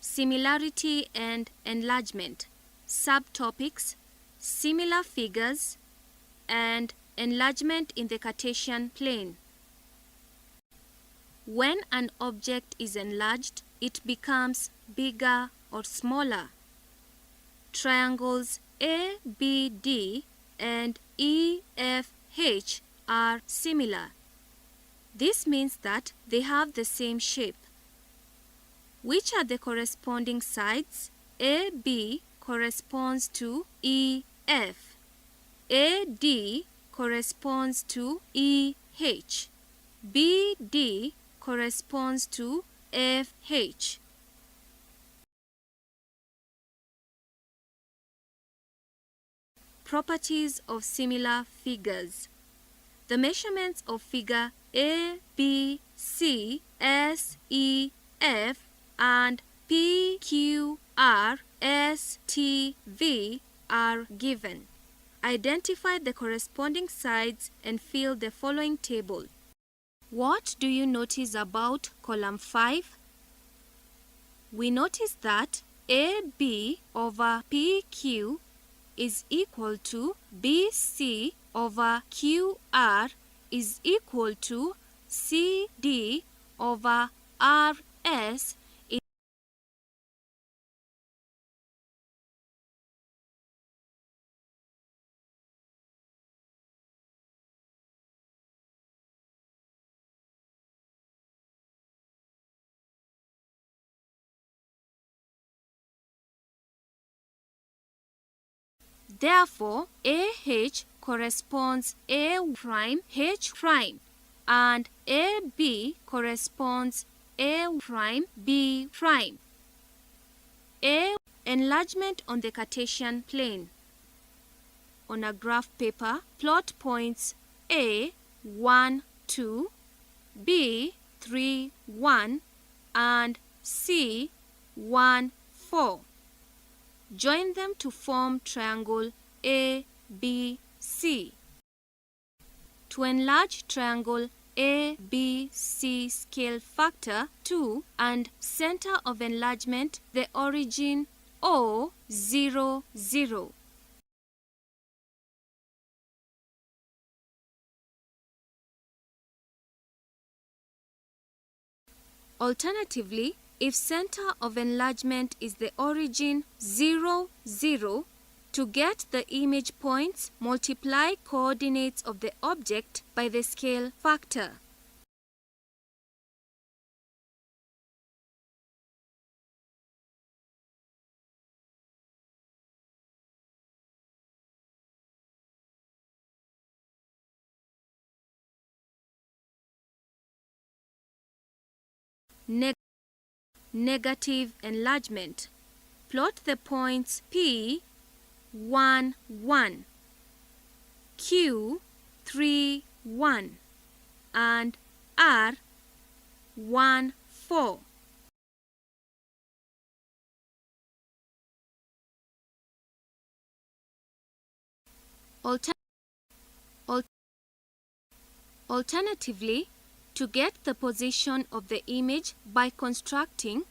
Similarity and Enlargement. Subtopics: Similar figures and enlargement in the Cartesian plane. When an object is enlarged, it becomes bigger or smaller. Triangles ABD and EFH are similar. This means that they have the same shape. Which are the corresponding sides? AB corresponds to EF. AD corresponds to EH. BD corresponds to FH. Properties of similar figures. The measurements of figure A, B, C, S, E, F and P, Q, R, S, T, V are given. Identify the corresponding sides and fill the following table. What do you notice about column 5? We notice that AB over PQ is equal to BC over QR is equal to CD over RS. Therefore, AH corresponds A prime H prime and AB corresponds A prime B prime. A. Enlargement on the Cartesian plane. On a graph paper, plot points A 1, 2, B 3, 1 and C 1, 4. Join them to form triangle ABC. To enlarge triangle ABC, scale factor 2 and center of enlargement, the origin O 0, 0. Alternatively, if center of enlargement is the origin 0, 0, to get the image points, multiply coordinates of the object by the scale factor. Negative enlargement. Plot the points P 1, 1, Q 3, 1 and R 1, 4. Alternatively, to get the position of the image by constructing,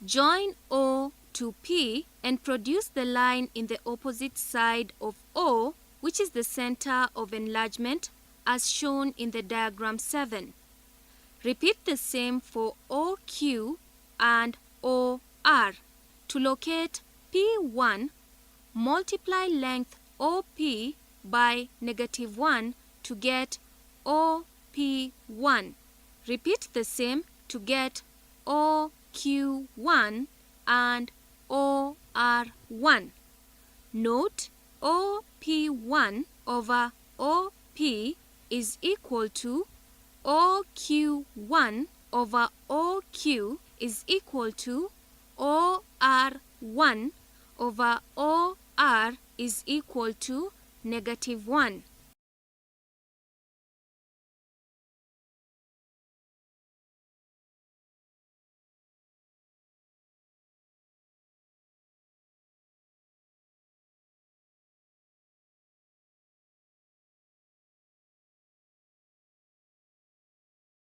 join O to P and produce the line in the opposite side of O, which is the center of enlargement, as shown in the diagram 7. Repeat the same for OQ and OR. To locate P1, multiply length OP by -1 to get OP1. Repeat the same to get OQ1 and OR1. Note, OP1 over OP is equal to OQ1 over OQ is equal to OR1 over OR is equal to -1.